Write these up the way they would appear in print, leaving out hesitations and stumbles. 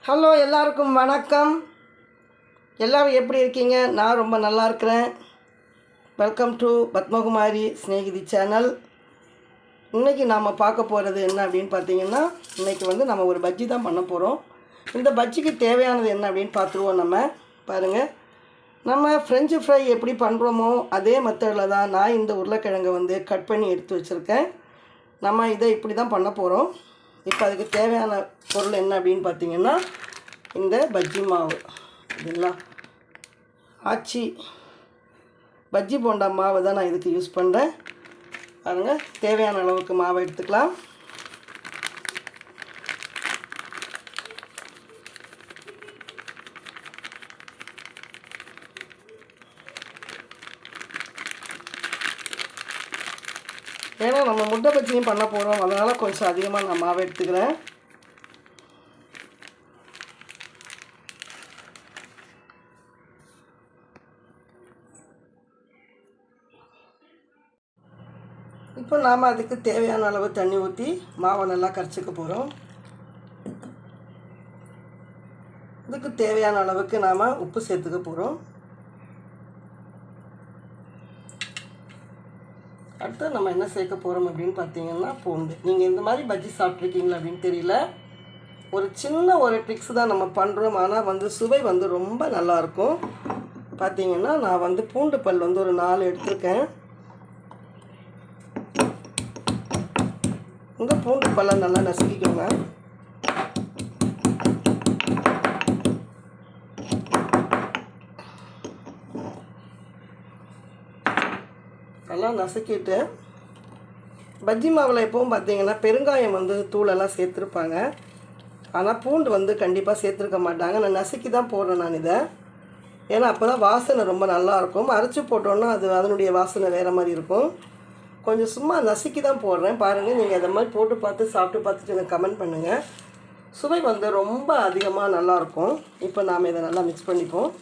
Hello, எல்லாருக்கும் வணக்கம். எல்லோரும் எப்படி இருக்கீங்க? நான் ரொம்ப நல்லா இருக்கிறேன். Welcome to Padmakumari Snehithi channel. இன்றைக்கி நாம் பார்க்க போகிறது என்ன அப்படின்னு பார்த்தீங்கன்னா, இன்றைக்கி நம்ம ஒரு பஜ்ஜி தான் பண்ண போகிறோம். இந்த பஜ்ஜிக்கு தேவையானது என்ன அப்படின்னு பார்த்துருவோம். நம்ம பாருங்கள், நம்ம ஃப்ரெஞ்சு ஃப்ரை எப்படி பண்ணுறோமோ அதே மெத்தடில் தான் நான் இந்த உருளைக்கிழங்கை கட் பண்ணி எடுத்து வச்சுருக்கேன். நம்ம இதை இப்படி தான் பண்ண போகிறோம். இப்போ அதுக்கு தேவையான பொருள் என்ன அப்படின்னு பார்த்தீங்கன்னா, இந்த பஜ்ஜி மாவு, இதெல்லாம் ஆச்சி பஜ்ஜி போண்டா மாவு தான் நான் இதுக்கு யூஸ் பண்ணுறேன். பாருங்கள், தேவையான அளவுக்கு மாவை எடுத்துக்கலாம். ஏன்னா நம்ம முட்டை பஜ்ஜியும் பண்ண போகிறோம், அதனால் கொஞ்சம் அதிகமாக நான் மாவை எடுத்துக்கிறேன். இப்போ நாம் அதுக்கு தேவையான அளவு தண்ணி ஊற்றி மாவை நல்லா கரைச்சிக்க போகிறோம். இதுக்கு தேவையான அளவுக்கு நாம் உப்பு சேர்த்துக்க போகிறோம். அடுத்து நம்ம என்ன சேர்க்க போகிறோம் அப்படின்னு பார்த்தீங்கன்னா, பூண்டு. நீங்கள் இந்த மாதிரி பஜ்ஜி சாப்பிட்ருக்கீங்களா அப்படின்னு தெரியல. ஒரு சின்ன ஒரு ட்ரிக்ஸ் தான் நம்ம பண்ணுறோம், ஆனால் சுவை ரொம்ப நல்லாயிருக்கும். பார்த்தீங்கன்னா, நான் பூண்டு பல் ஒரு 4 எடுத்துருக்கேன். இந்த பூண்டு பல்லை நல்லா நசுக்கிக்கோங்க. நல்லா நசுக்கிட்டு, பஜ்ஜி மாவில் எப்பவும் பார்த்தீங்கன்னா பெருங்காயம் தூளெல்லாம் சேர்த்துருப்பாங்க. ஆனால் பூண்டு கண்டிப்பாக சேர்த்துருக்க மாட்டாங்க. நான் நசுக்கி தான் போடுறேன் நான் இதை. ஏன்னா அப்போ தான் வாசனை ரொம்ப நல்லாயிருக்கும். அரைச்சி போட்டோன்னா அதனுடைய வாசனை வேறு மாதிரி இருக்கும். கொஞ்சம் சும்மா நசுக்கி தான் போடுறேன். பாருங்கள், நீங்கள் அதை மாதிரி போட்டு பார்த்து சாப்பிட்டு பார்த்துட்டு எனக்கு கமெண்ட் பண்ணுங்கள். சுவை ரொம்ப அதிகமாக நல்லாயிருக்கும். இப்போ நாம் இதை நல்லா மிக்ஸ் பண்ணிப்போம்.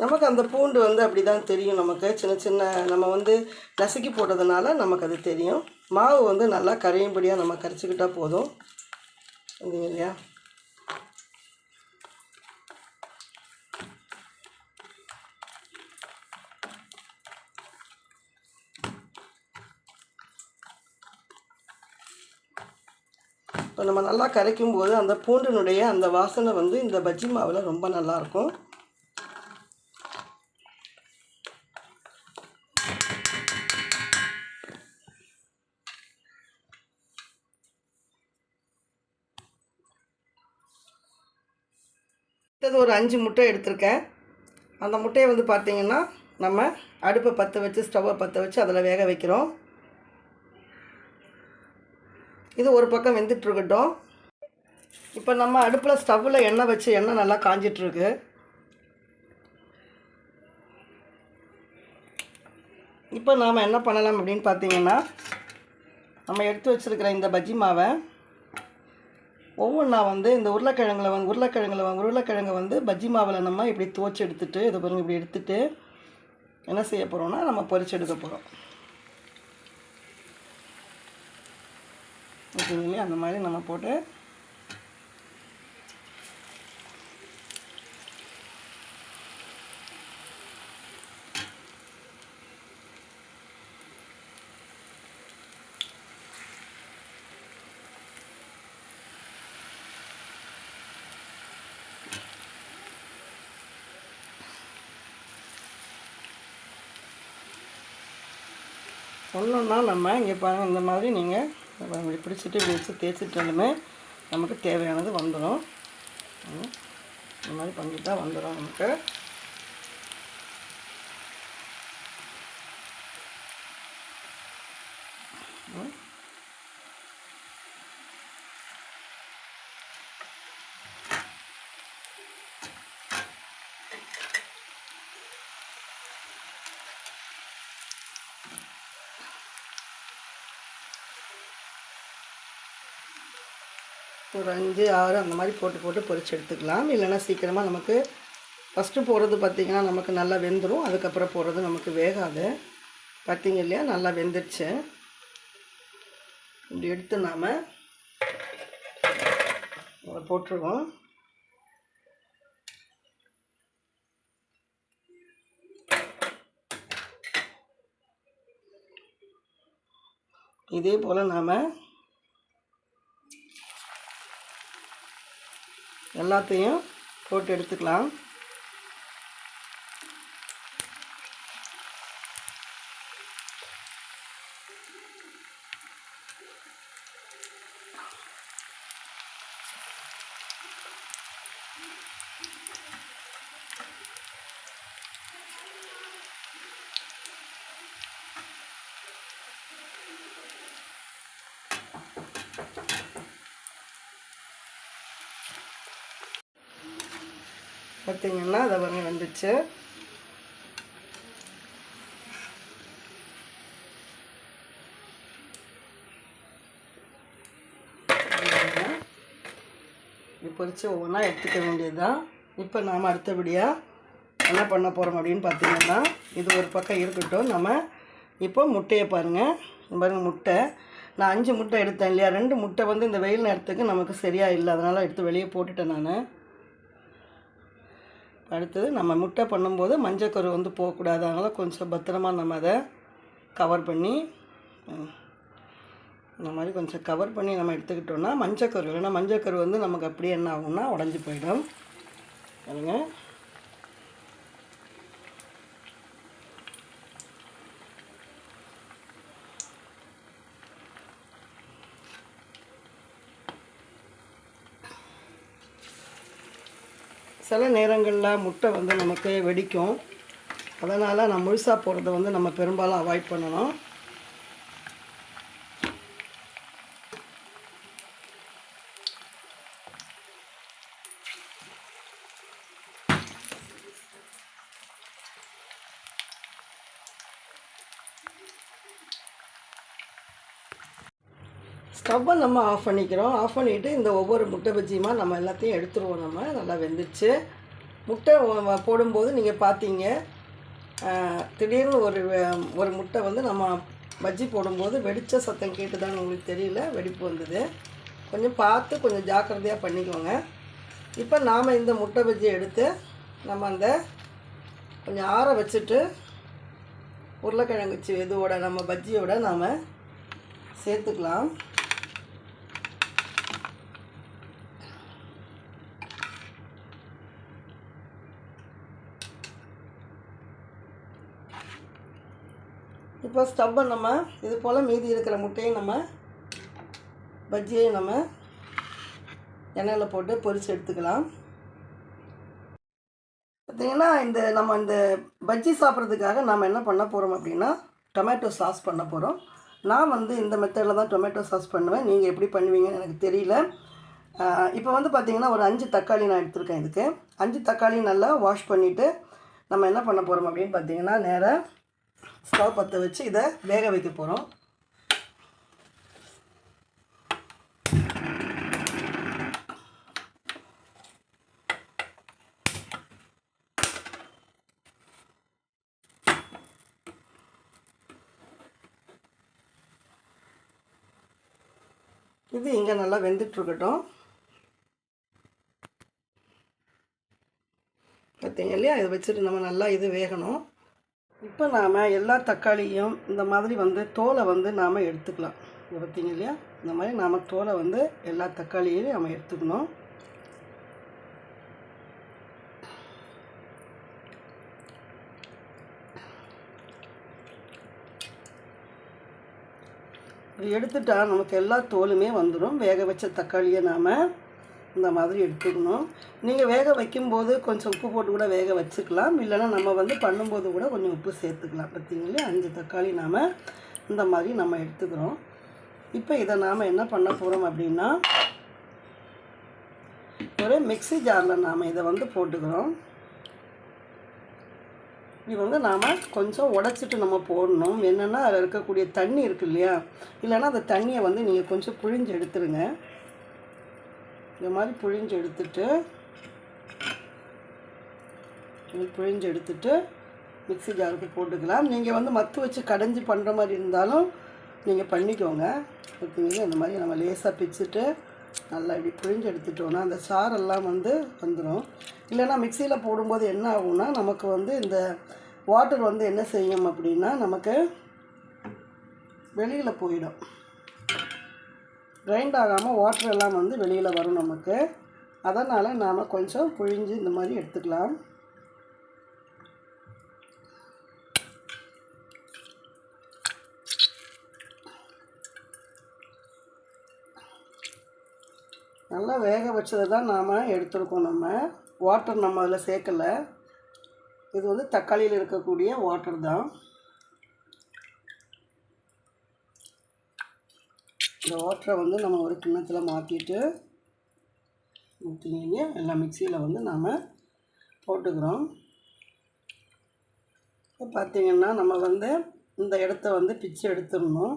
நமக்கு அந்த பூண்டு அப்படி தான் தெரியும். நமக்கு சின்ன சின்ன நம்ம நசுக்கி போட்டதுனால நமக்கு அது தெரியும். மாவு நல்லா கரையும்படியாக நம்ம கரைச்சிக்கிட்டால் போதும். இல்லையா? இப்போ நம்ம நல்லா கரைக்கும் போது அந்த பூண்டினுடைய அந்த வாசனை இந்த பஜ்ஜி மாவில் ரொம்ப நல்லாயிருக்கும். ஒரு 5 முட்டை எடுத்திருக்கேன். அந்த முட்டையை பார்த்திங்கன்னா, நம்ம அடுப்பை பற்ற வச்சு ஸ்டவ்வை பற்ற வச்சு அதில் வேக வைக்கிறோம். இது ஒரு பக்கம் வெந்துட்டுருக்கட்டும். இப்போ நம்ம அடுப்பில் ஸ்டவ்வில் எண்ணெய் வச்சு எண்ணெய் நல்லா காஞ்சிட்ருக்கு. இப்போ நாம் என்ன பண்ணலாம் அப்படின்னு பார்த்தீங்கன்னா, நம்ம எடுத்து வச்சுருக்கிற இந்த பஜ்ஜி மாவை ஒவ்வொன்றா இந்த உருளைக்கிழங்கை பஜ்ஜி மாவில் நம்ம இப்படி துவச்சி எடுத்துகிட்டு, இதை பாருங்கள், இப்படி எடுத்துகிட்டு என்ன செய்ய போகிறோம்னா, நம்ம பொரிச்சு எடுக்க போகிறோம். ஓகேங்களா? அந்த மாதிரி நம்ம போட்டு ஒன்றுன்னா நம்ம இங்கே பாருங்கள், இந்த மாதிரி நீங்கள் இப்படி பிடிச்சிட்டு இப்படி வச்சு தேய்ச்சிட்டாலுமே நமக்கு தேவையானது வந்துடும். இந்த மாதிரி பண்ணிட்டா வந்துடும் நமக்கு. ஒரு 5 6 அந்த மாதிரி போட்டு பொரிச்சு எடுத்துக்கலாம். இல்லைன்னா சீக்கிரமாக நமக்கு ஃபஸ்ட்டு போடுறது பார்த்திங்கன்னா நமக்கு நல்லா வெந்துடும். அதுக்கப்புறம் போடுறது நமக்கு வேகாது. பார்த்திங்க இல்லையா, நல்லா வெந்துடுச்சு. இப்படி எடுத்து நாம் அதை போட்டுருவோம். இதே போல் நாம் எல்லாத்தையும் போட்டு எடுத்துக்கலாம். பார்த்திங்கன்னா அதை வந்துச்சு. பொரித்து ஒவ்வொன்றா எடுத்துக்க வேண்டியது தான். இப்போ நாம் அடுத்தபடியாக என்ன பண்ண போகிறோம் அப்படின்னு பார்த்திங்கன்னா, இது ஒரு பக்கம் இருக்கட்டும். நம்ம இப்போ முட்டையை பாருங்கள் முட்டை நான் 5 முட்டை எடுத்தேன் இல்லையா. 2 முட்டை இந்த வெயில் நேரத்துக்கு நமக்கு சரியாக இல்லை, அதனால் எடுத்து வெளியே போட்டுட்டேன் நான். அடுத்தது நம்ம முட்டை பண்ணும்போது மஞ்சக்கரு போகக்கூடாது, அதனால் கொஞ்சம் பத்திரமா நம்ம அதை கவர் பண்ணி இந்த மாதிரி கொஞ்சம் கவர் பண்ணி நம்ம எடுத்துக்கிட்டோன்னா மஞ்சக்கரு இல்லைன்னா மஞ்சக்கரு நமக்கு அப்படியே என்ன ஆகும்னா உடஞ்சி போயிடும். பாருங்க, சில நேரங்களில் முட்டை நமக்கு வெடிக்கும். அதனால் நான் முழுசாக போடுறத நம்ம பெரும்பாலும் அவாய்ட் பண்ணணும். ஸ்டவ்வை நம்ம ஆஃப் பண்ணிக்கிறோம். ஆஃப் பண்ணிவிட்டு இந்த ஒவ்வொரு முட்டை பஜ்ஜியுமா நம்ம எல்லாத்தையும் எடுத்துருவோம். நம்ம நல்லா வெந்துடுச்சு. முட்டை போடும்போது நீங்கள் பார்த்தீங்க, திடீர்னு ஒரு முட்டை நம்ம பஜ்ஜி போடும்போது வெடித்த சத்தம் கேட்டுதான்னு உங்களுக்கு தெரியல, வெடிப்பு வந்தது. கொஞ்சம் பார்த்து கொஞ்சம் ஜாக்கிரதையாக பண்ணிக்கோங்க. இப்போ நாம் இந்த முட்டை பஜ்ஜி எடுத்து நம்ம அந்த கொஞ்சம் ஆற வச்சுட்டு உருளைக்கிழங்கு இதோட நம்ம பஜ்ஜியோட நாம் சேர்த்துக்கலாம். இப்போ ஸ்டவ்வை நம்ம இது போல் மீதி இருக்கிற முட்டையை நம்ம பஜ்ஜியை நம்ம எண்ணெயில் போட்டு பொரித்து எடுத்துக்கலாம். பார்த்திங்கன்னா நம்ம இந்த பஜ்ஜி சாப்பிட்றதுக்காக நாம் என்ன பண்ண போகிறோம் அப்படின்னா டொமேட்டோ சாஸ் பண்ண போகிறோம். நான் இந்த மெத்தடில் தான் டொமேட்டோ சாஸ் பண்ணுவேன். நீங்கள் எப்படி பண்ணுவீங்கன்னு எனக்கு தெரியல. இப்போ பார்த்திங்கன்னா ஒரு 5 தக்காளி நான் எடுத்துருக்கேன். இதுக்கு 5 தக்காளி நல்லா வாஷ் பண்ணிவிட்டு நம்ம என்ன பண்ண போகிறோம் அப்படின்னு பார்த்திங்கன்னா, நேராக ஸ்டவ் பற்ற வச்சு இதை வேக வைக்க போகிறோம். இது இங்கே நல்லா வெந்துட்டுருக்கட்டும். பார்த்தீங்க இல்லையா, இதை வச்சுட்டு நம்ம நல்லா இது வேகணும். இப்போ நாம் எல்லா தக்காளியும் இந்த மாதிரி தோலை நாம் எடுத்துக்கலாம். இதை பார்த்தீங்க இல்லையா, இந்த மாதிரி நாம் தோலை எல்லா தக்காளியையும் நம்ம எடுத்துக்கணும். இது எடுத்துட்டா நமக்கு எல்லா தோலுமே வந்துடும். வேக வச்ச தக்காளியை நாம் இந்த மாதிரி எடுத்துக்கணும். நீங்கள் வேக வைக்கும்போது கொஞ்சம் உப்பு போட்டு கூட வேக வச்சுக்கலாம். இல்லைன்னா நம்ம பண்ணும்போது கூட கொஞ்சம் உப்பு சேர்த்துக்கலாம். பார்த்தீங்களா, 5 தக்காளி நாம் இந்த மாதிரி நம்ம எடுத்துக்கிறோம். இப்போ இதை நாம் என்ன பண்ண போகிறோம் அப்படின்னா, ஒரு மிக்ஸி ஜாரில் நாம் இதை போட்டுக்கிறோம். இது நாம் கொஞ்சம் உடச்சிட்டு நம்ம போடணும். என்னென்னா அதில் இருக்கக்கூடிய தண்ணி இருக்குது இல்லையா, இல்லைன்னா அந்த தண்ணியை நீங்கள் கொஞ்சம் புழிஞ்சு எடுத்துருங்க. இந்த மாதிரி பிழிஞ்சு எடுத்துட்டு மிக்ஸி ஜாருக்கு போட்டுக்கலாம். நீங்கள் வந்து மத்து வச்சு கடைஞ்சி பண்ணுற மாதிரி இருந்தாலும் நீங்கள் பண்ணிக்கோங்க. பார்த்தீங்கன்னா இந்த மாதிரி நம்ம லேசாக பிச்சுட்டு நல்லா இப்படி பிழிஞ்சு எடுத்துட்டோன்னா அந்த சாரெல்லாம் வந்துடும். இல்லைன்னா மிக்சியில் போடும்போது என்ன ஆகும்னா நமக்கு வந்து இந்த வாட்டர் வந்து என்ன செய்யும் அப்படின்னா நமக்கு வெளியில் போயிடும். கிரைண்ட் ஆகாமல் வாட்டர் எல்லாம் வந்து வெளியில் வரும் நமக்கு. அதனால் நாம் கொஞ்சம் பிழிஞ்சு இந்த மாதிரி எடுத்துக்கலாம். நல்லா வேக வச்சதை தான் நாம் எடுத்துருக்கோம். நம்ம வாட்டர் நம்ம அதில் சேர்க்கலை. இது வந்து தக்காளியில் இருக்கக்கூடிய வாட்டர் தான். இந்த வாட்டரை வந்து நம்ம ஒரு கிண்ணத்தில் மாற்றிட்டு ஊற்றிங்க எல்லாம் மிக்சியில் வந்து நாம் போட்டுக்கிறோம். இப்போ பார்த்திங்கன்னா நம்ம வந்து இந்த இடத்த வந்து பிச்சு எடுத்துடணும்.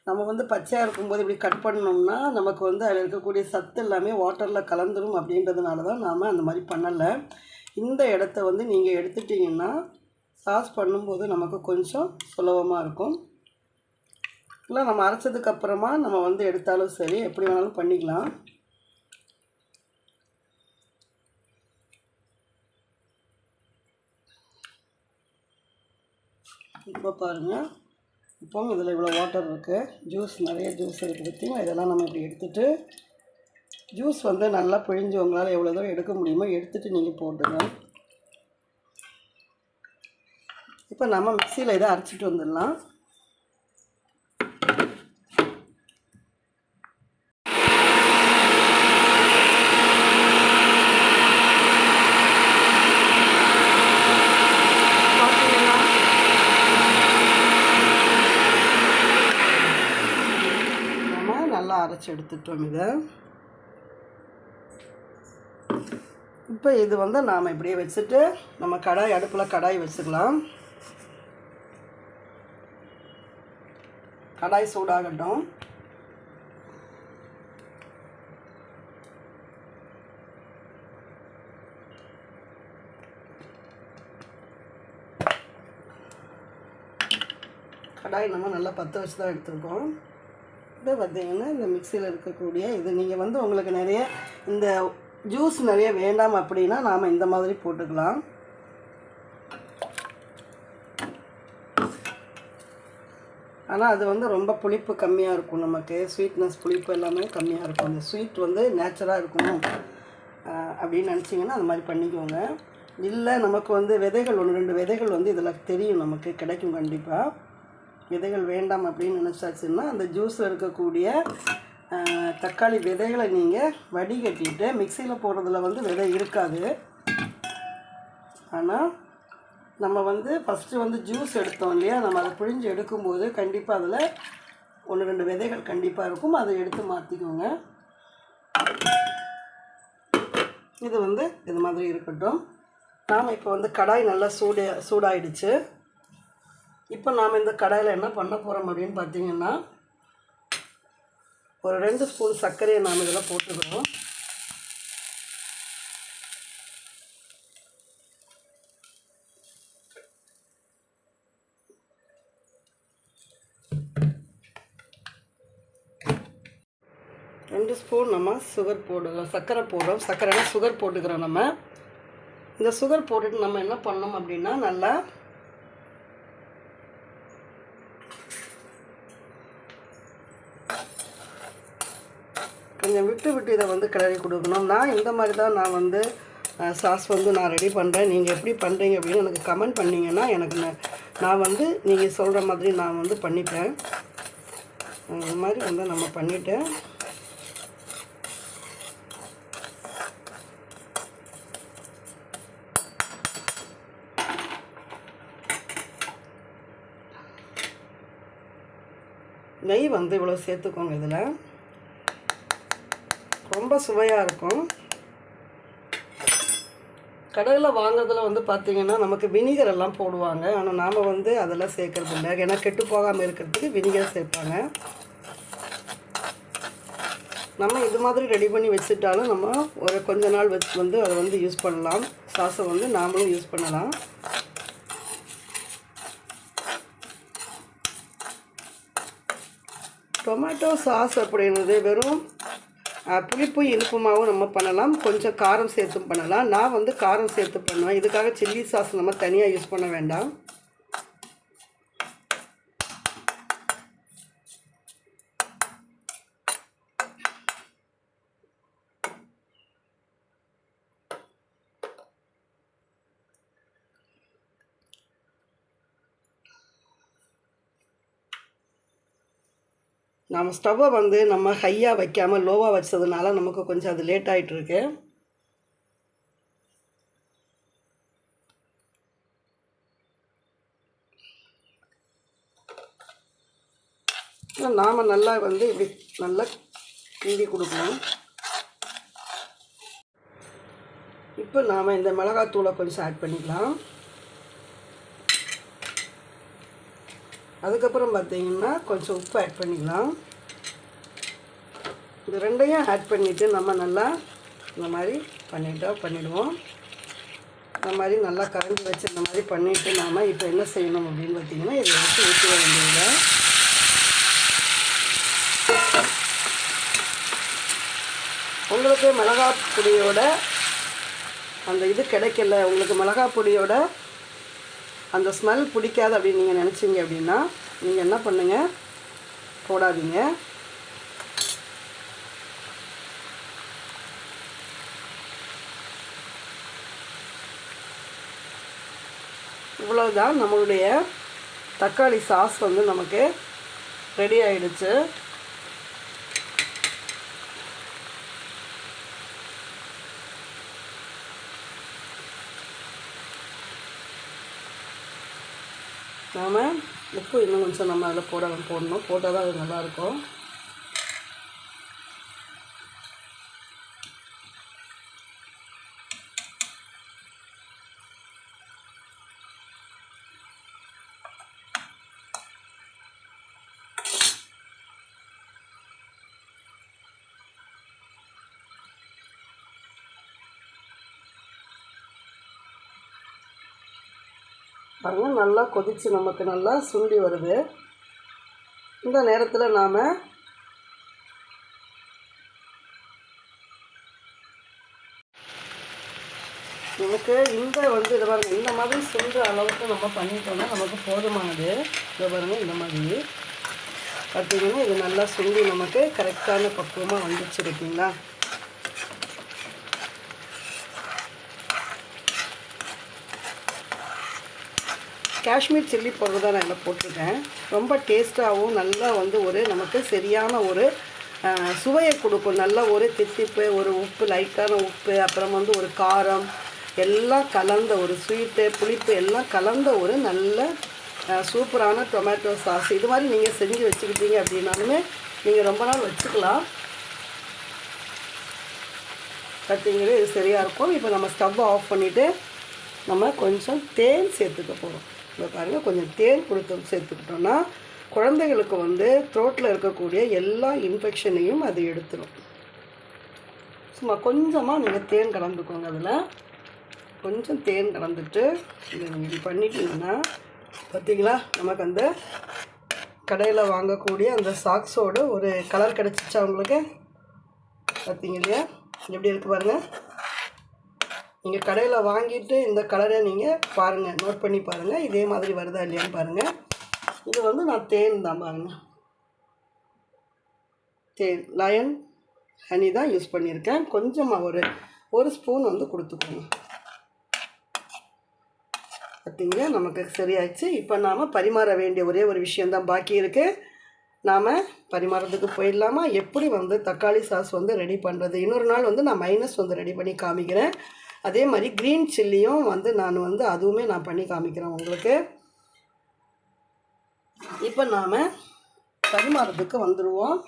நம்ம வந்து பச்சையாக இருக்கும்போது இப்படி கட் பண்ணோம்னா நமக்கு வந்து அதில் இருக்கக்கூடிய சத்து எல்லாமே வாட்டரில் கலந்துடும். அப்படின்றதுனால தான் நாம் அந்த மாதிரி பண்ணலை. இந்த இடத்த வந்து நீங்கள் எடுத்துட்டிங்கன்னா சாஸ் பண்ணும்போது நமக்கு கொஞ்சம் சுலபமாக இருக்கும். இல்லை நம்ம அரைச்சதுக்கப்புறமா நம்ம வந்து எடுத்தாலும் சரி, எப்படி வேணாலும் பண்ணிக்கலாம். இப்போ பாருங்கள், இப்போ இதில் இவ்வளோ வாட்டர் இருக்குது, ஜூஸ் நிறைய ஜூஸ் இருக்குது பார்த்திங்களா. இதெல்லாம் நம்ம இப்படி எடுத்துகிட்டு ஜூஸ் வந்து நல்லா பிழிஞ்சு உங்களால் எவ்வளோ தூரம் எடுக்க முடியுமோ எடுத்துகிட்டு நீங்கள் போட்டுங்க. இப்போ நம்ம மிக்சியில் இதை அரைச்சிட்டு வந்துடலாம். நல்லா அரைச்சி எடுத்துட்டோம் இதை. இப்போ இது வந்து நாம் இப்படியே வச்சுட்டு நம்ம கடாய் அடுப்பில் கடாய் வச்சுக்கலாம். கடாய் சூடாகட்டும். கடாய் நம்ம நல்லா பற்ற வச்சு தான் எடுத்துருக்கோம். இப்போ பார்த்திங்கன்னா இந்த மிக்சியில் இருக்கக்கூடிய இது நீங்கள் வந்து உங்களுக்கு நிறைய இந்த ஜூஸ் நிறைய வேண்டாம் அப்படின்னா நாம் இந்த மாதிரி போட்டுக்கலாம். ஆனால் அது வந்து ரொம்ப புளிப்பு கம்மியாக இருக்கும். நமக்கு ஸ்வீட்னஸ் புளிப்பு எல்லாமே கம்மியாக இருக்கும். அந்த ஸ்வீட் வந்து நேச்சுராக இருக்கணும் அப்படின்னு நினச்சிங்கன்னா அந்த மாதிரி பண்ணிக்கோங்க. இல்லை நமக்கு வந்து விதைகள் 1-2 விதைகள் வந்து இதில் தெரியும், நமக்கு கிடைக்கும் கண்டிப்பாக. விதைகள் வேண்டாம் அப்படின்னு நினச்சாச்சுன்னா அந்த ஜூஸில் இருக்கக்கூடிய தக்காளி விதைகளை நீங்கள் வடிகட்டிட்டு மிக்சியில் போடுறதுல வந்து விதை இருக்காது. ஆனால் நம்ம வந்து ஃபஸ்ட்டு வந்து ஜூஸ் எடுத்தோம் இல்லையா, நம்ம அதை பிழிஞ்சு எடுக்கும்போது கண்டிப்பாக அதில் 1-2 விதைகள் கண்டிப்பாக இருக்கும். அதை எடுத்து மாற்றிக்கோங்க. இது வந்து இது மாதிரி இருக்கட்டும். நாம் இப்போ வந்து கடாய் நல்லா சூடாயிடுச்சு. இப்போ நாம் இந்த கடாயில் என்ன பண்ண போகிறோம் அப்படின்னு பார்த்தீங்கன்னா ஒரு 2 ஸ்பூன் சர்க்கரையை நாம் இதில் போட்டுக்கிறோம். ரெண்டு ஸ்பூன் நம்ம சுகர் போடுகிறோம், சர்க்கரை போடுறோம். சர்க்கரைனா சுகர் போட்டுக்கிறோம். நம்ம இந்த சுகர் போட்டுட்டு நம்ம என்ன பண்ணோம் அப்படின்னா நல்லா கொஞ்சம் விட்டு இதை வந்து கிளறி கொடுக்கணும். நான் இந்த மாதிரி தான் நான் வந்து சாஸ் வந்து நான் ரெடி பண்ணுறேன். நீங்கள் எப்படி பண்ணுறீங்க அப்படின்னு எனக்கு கமெண்ட் பண்ணிங்கன்னா எனக்கு நான் வந்து நீங்கள் சொல்கிற மாதிரி நான் வந்து பண்ணிப்பேன். இந்த மாதிரி வந்து நம்ம பண்ணிவிட்டேன். நெய் வந்து இவ்வளோ சேர்த்துக்கோங்க. இதில் ரொம்ப சுவையாக இருக்கும். கடையில் வாங்குறதுல வந்து பார்த்திங்கன்னா நமக்கு வினிகர் எல்லாம் போடுவாங்க. ஆனால் நாம் வந்து அதெல்லாம் சேர்க்கறது இல்லை. ஏன்னா கெட்டு போகாமல் இருக்கிறதுக்கு வினிகர் சேர்ப்பாங்க. நம்ம இது மாதிரி ரெடி பண்ணி வச்சுட்டாலும் நம்ம ஒரு கொஞ்ச நாள் வந்து அதை வந்து யூஸ் பண்ணலாம். சாஸை வந்து நாமளும் யூஸ் பண்ணலாம். டொமேட்டோ சாஸ் அப்படின்றது வெறும் புளிப்பு இனிப்புமாகவும் நம்ம பண்ணலாம், கொஞ்சம் காரம் சேர்த்தும் பண்ணலாம். நான் வந்து காரம் சேர்த்து பண்ணுவேன். இதுக்காக சில்லி சாஸ் நம்ம தனியாக யூஸ் பண்ண வேண்டாம். நம்ம ஸ்டவ்வை வந்து நம்ம ஹையாக வைக்காமல் லோவாக வச்சதுனால நமக்கு கொஞ்சம் அது லேட் ஆகிட்டுருக்கு. நாம் நல்லா வந்து இப்படி நல்லா கிண்டி கொடுக்கணும். இப்போ நாம் இந்த மிளகாத்தூளை கொஞ்சம் ஆட் பண்ணிக்கலாம். அதுக்கப்புறம் பார்த்திங்கன்னா கொஞ்சம் உப்பு ஆட் பண்ணிக்கலாம். இது ரெண்டையும் ஆட் பண்ணிவிட்டு நம்ம நல்லா இந்த மாதிரி பண்ணிவிடுவோம். இந்த மாதிரி நல்லா கரைஞ்சி வச்சு இந்த மாதிரி பண்ணிவிட்டு நாம் இப்போ என்ன செய்யணும் அப்படின்னு பார்த்திங்கன்னா இதை எடுத்து ஊற்றிட வேண்டியதில்லை. உங்களுக்கு மிளகாய் பொடியோட அந்த இது கிடைக்கல, உங்களுக்கு மிளகாய் பொடியோட அந்த ஸ்மெல் பிடிக்காது அப்படின்னு நீங்கள் நினச்சிங்க அப்படின்னா நீங்கள் என்ன பண்ணுங்கள், போடாதீங்க. இவ்வளோதான், நம்மளுடைய தக்காளி சாஸ் வந்து நமக்கு ரெடி ஆகிடுச்சு. நாம் உப்பு இன்னும் கொஞ்சம் நம்ம அதில் போடணும், போட்டால் தான் அது நல்லாயிருக்கும். பாருங்கள், நல்லா கொதித்து நமக்கு நல்லா சுண்டி வருது. இந்த நேரத்தில் நாம் நமக்கு இந்த வந்து இதை பாருங்கள், இந்த மாதிரி சுண்டுற அளவுக்கு நம்ம பண்ணிட்டோம்னா நமக்கு போதுமானது. இதை பாருங்கள், இந்த மாதிரி பார்த்திங்கன்னா இது நல்லா சுண்டி நமக்கு கரெக்டான பக்குவமாக வந்துச்சு இருக்குங்களா. காஷ்மீர் சில்லி பவுடர் தான் நான் இதில் போட்டிருக்கேன். ரொம்ப டேஸ்ட்டாகவும் நல்லா வந்து ஒரு நமக்கு சரியான ஒரு சுவையை கொடுக்கும். நல்ல ஒரு தித்திப்பு, ஒரு உப்பு, லைட்டான உப்பு, அப்புறம் வந்து ஒரு காரம் எல்லாம் கலந்த ஒரு ஸ்வீட்டு, புளிப்பு எல்லாம் கலந்த ஒரு நல்ல சூப்பரான டொமேட்டோ சாஸ். இது மாதிரி நீங்கள் செஞ்சு வச்சுக்கிட்டீங்க அப்படின்னாலுமே நீங்கள் ரொம்ப நாள் வச்சுக்கலாம். பார்த்தீங்களே, இது சரியாக இருக்கும். இப்போ நம்ம ஸ்டவ்வை ஆஃப் பண்ணிவிட்டு நம்ம கொஞ்சம் தேன் சேர்த்துக்க போகிறோம். இப்போ பாருங்கள், கொஞ்சம் தேன் சேர்த்துக்கிட்டோன்னா குழந்தைகளுக்கு வந்து த்ரோட்டில் இருக்கக்கூடிய எல்லா இன்ஃபெக்ஷனையும் அது எடுத்துடும். சும்மா கொஞ்சமாக நீங்கள் தேன் கலந்துக்கோங்க. அதில் கொஞ்சம் தேன் கலந்துட்டு இதை நீங்கள் இப்படி பண்ணிட்டீங்கன்னா பார்த்தீங்களா, நமக்கு அந்த கடையில் வாங்கக்கூடிய அந்த சாக்ஸோடு ஒரு கலர் கிடச்சிச்சா உங்களுக்கு? பார்த்தீங்க இல்லையா, எப்படி இருக்குது பாருங்கள். நீங்கள் கடையில் வாங்கிட்டு இந்த கலரை நீங்கள் பாருங்கள், நோட் பண்ணி பாருங்கள், இதே மாதிரி வருதா இல்லையான்னு பாருங்கள். இது வந்து நான் தேன் தான் பாருங்கள், தேன் லயன் ஹனி தான் யூஸ் பண்ணியிருக்கேன். கொஞ்சமாக ஒரு ஸ்பூன் வந்து கொடுத்துக்கோங்க. பார்த்தீங்களா, நமக்கு சரியாயிடுச்சு. இப்போ நாம் பரிமாற வேண்டிய ஒரே ஒரு விஷயந்தான் பாக்கி இருக்குது. நாம் பரிமாறதுக்கு போயிடலாமா? எப்படி வந்து தக்காளி சாஸ் வந்து ரெடி பண்ணுறது, இன்னொரு நாள் வந்து நான் மைனஸ் வந்து ரெடி பண்ணி காமிக்கிறேன். அதே மாதிரி க்ரீன் சில்லியும் வந்து நான் வந்து அதுவுமே நான் பண்ணி காமிக்கிறேன் உங்களுக்கு. இப்போ நாம் பரிமாறதுக்கு வந்துடுவோம்.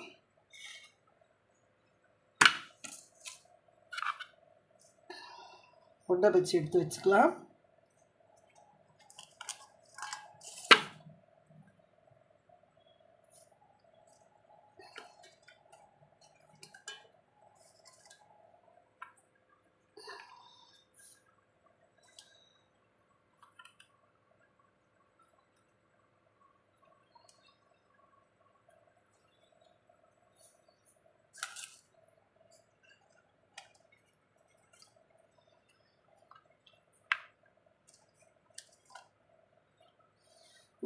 உருண்டை வச்சு எடுத்து வச்சுக்கலாம்.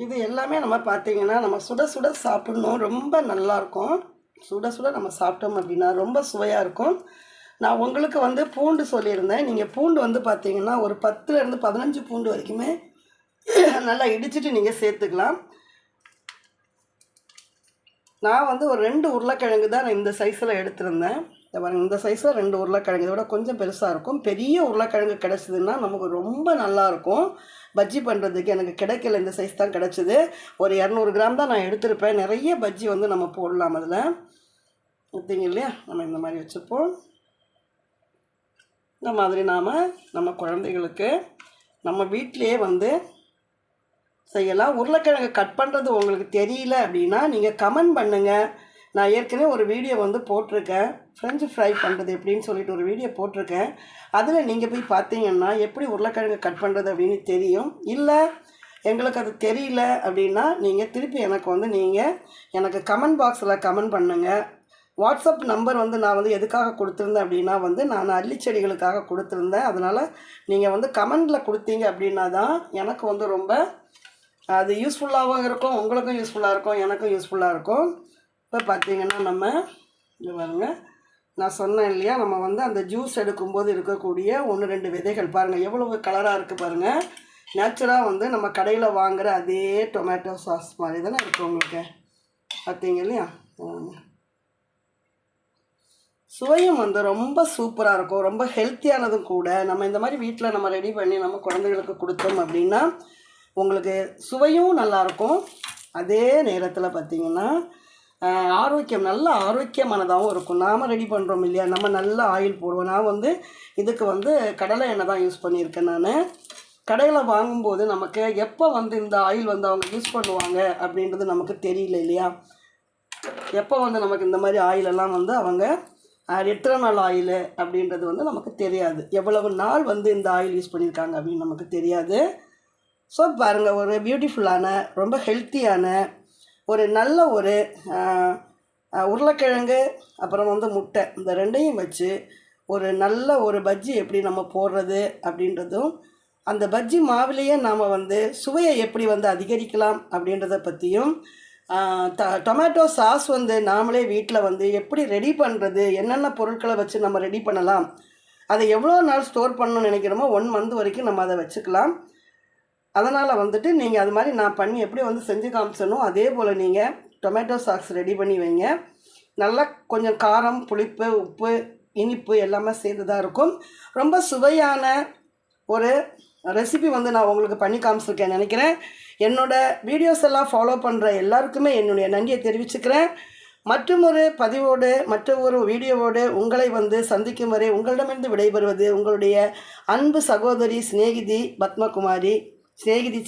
இது எல்லாமே நம்ம பார்த்திங்கன்னா நம்ம சுட சுட சாப்பிட்ணும், ரொம்ப நல்லாயிருக்கும். சுட சுட நம்ம சாப்பிட்டோம் அப்படின்னா ரொம்ப சுவையாக இருக்கும். நான் உங்களுக்கு வந்து பூண்டு சொல்லியிருந்தேன். நீங்கள் பூண்டு வந்து பார்த்திங்கன்னா ஒரு 10லேருந்து 15 பூண்டு வரைக்குமே நல்லா இடிச்சிட்டு நீங்கள் சேர்த்துக்கலாம். நான் வந்து ஒரு 2 உருளைக்கிழங்கு தான் நான் இந்த சைஸில் எடுத்திருந்தேன். இந்த சைஸில் 2 உருளைக்கிழங்கு, இதோட கொஞ்சம் பெருசாக இருக்கும். பெரிய உருளைக்கிழங்கு கிடச்சிதுன்னா நமக்கு ரொம்ப நல்லாயிருக்கும் பஜ்ஜி பண்ணுறதுக்கு. எனக்கு கிடைக்கல, இந்த சைஸ் தான் கிடச்சிது. ஒரு 200 கிராம் தான் நான் எடுத்திருப்பேன். நிறைய பஜ்ஜி வந்து நம்ம போடலாம் அதில். பார்த்தீங்க இல்லையா? நம்ம இந்த மாதிரி வச்சுப்போம். இந்த மாதிரி நாம் நம்ம குழந்தைகளுக்கு நம்ம வீட்டிலையே வந்து செய்யலாம். உருளைக்கிழங்கு கட் பண்ணுறது உங்களுக்கு தெரியல அப்படின்னா நீங்கள் கமெண்ட் பண்ணுங்கள். நான் ஏற்கனவே ஒரு வீடியோ வந்து போட்டிருக்கேன், ஃப்ரெஞ்சு ஃப்ரை பண்ணுறது எப்படின்னு சொல்லிட்டு ஒரு வீடியோ போட்டிருக்கேன். அதில் நீங்கள் போய் பார்த்தீங்கன்னா எப்படி உருளைக்கிழங்கு கட் பண்ணுறது அப்படின்னு தெரியும். இல்லை எங்களுக்கு அது தெரியல அப்படின்னா நீங்கள் திருப்பி எனக்கு வந்து எனக்கு கமெண்ட் பாக்ஸில் கமெண்ட் பண்ணுங்கள். வாட்ஸ்அப் நம்பர் வந்து நான் வந்து எதுக்காக கொடுத்துருந்தேன் அப்படின்னா வந்து நான் அள்ளிச்செடிகளுக்காக கொடுத்துருந்தேன். அதனால் நீங்கள் வந்து கமெண்டில் கொடுத்தீங்க அப்படின்னா தான் எனக்கு வந்து ரொம்ப அது யூஸ்ஃபுல்லாகவும் இருக்கும், உங்களுக்கும் யூஸ்ஃபுல்லாக இருக்கும், எனக்கும் யூஸ்ஃபுல்லாக இருக்கும். இப்போ பார்த்திங்கன்னா நம்ம இது பாருங்க, நான் சொன்னேன் இல்லையா, நம்ம வந்து அந்த ஜூஸ் எடுக்கும்போது இருக்கக்கூடிய 1-2 விதைகள் பாருங்கள் எவ்வளவு கலராக இருக்குது பாருங்கள். நேச்சுராக வந்து நம்ம கடையில் வாங்குகிற அதே டொமேட்டோ சாஸ் மாதிரி தானே இருக்குது உங்களுக்கு. பார்த்தீங்க இல்லையா? சுவையும் வந்து ரொம்ப சூப்பராக இருக்கும், ரொம்ப ஹெல்த்தியானதும் கூட. நம்ம இந்த மாதிரி வீட்டில் நம்ம ரெடி பண்ணி நம்ம குழந்தைகளுக்கு கொடுத்தோம் அப்படின்னா உங்களுக்கு சுவையும் நல்லாயிருக்கும். அதே நேரத்தில் பார்த்திங்கன்னா ஆரோக்கியம், நல்ல ஆரோக்கியமானதாகவும் இருக்கும். நாம் ரெடி பண்ணுறோம் இல்லையா, நம்ம நல்ல ஆயில் போடுவோம். நான் வந்து இதுக்கு வந்து கடலை எண்ணெய் தான் யூஸ் பண்ணியிருக்கேன். நான் கடையில் வாங்கும்போது நமக்கு எப்போ வந்து இந்த ஆயில் வந்து அவங்க யூஸ் பண்ணுவாங்க அப்படின்றது நமக்கு தெரியல இல்லையா. எப்போ வந்து நமக்கு இந்த மாதிரி ஆயிலெல்லாம் வந்து அவங்க எத்தனை நாள் ஆயில் அப்படின்றது வந்து நமக்கு தெரியாது. எவ்வளவு நாள் வந்து இந்த ஆயில் யூஸ் பண்ணியிருக்காங்க அப்படின்னு நமக்கு தெரியாது. ஸோ பாருங்கள், ஒரு பியூட்டிஃபுல்லான, ரொம்ப ஹெல்த்தியான, ஒரு நல்ல ஒரு உருளைக்கிழங்கு அப்புறம் வந்து முட்டை, இந்த ரெண்டையும் வச்சு ஒரு நல்ல ஒரு பஜ்ஜி எப்படி நம்ம போடுறது அப்படின்றதும், அந்த பஜ்ஜி மாவிலேயே நாம் வந்து சுவையை எப்படி வந்து அதிகரிக்கலாம் அப்படின்றத பற்றியும், டொமேட்டோ சாஸ் வந்து நாமளே வீட்டில் வந்து எப்படி ரெடி பண்ணுறது, என்னென்ன பொருட்களை வச்சு நம்ம ரெடி பண்ணலாம், அதை எவ்வளோ நாள் ஸ்டோர் பண்ணணும்னு நினைக்கிறோமோ 1 மந்த் வரைக்கும் நம்ம அதை வச்சுக்கலாம். அதனால் வந்துட்டு நீங்கள் அது மாதிரி நான் பண்ணி எப்படி வந்து செஞ்சு காமிச்சனோ அதே போல் நீங்கள் டொமேட்டோ சாஸ் ரெடி பண்ணி வைங்க. நல்லா கொஞ்சம் காரம், புளிப்பு, உப்பு, இனிப்பு எல்லாமே சேர்ந்து தான் இருக்கும். ரொம்ப சுவையான ஒரு ரெசிபி வந்து நான் உங்களுக்கு பண்ணி காமிச்சிருக்கேன் நினைக்கிறேன். என்னோடய வீடியோஸ் எல்லாம் ஃபாலோ பண்ணுற எல்லாருக்குமே என்னுடைய நன்றியை தெரிவிச்சுக்கிறேன். மற்றொரு பதிவோடு, மற்றொரு வீடியோவோடு உங்களை வந்து சந்திக்கும் வரை உங்களிடமிருந்து விடைபெறுவது உங்களுடைய அன்பு சகோதரி சிநேகிதி பத்மகுமாரி. சிநேகிதி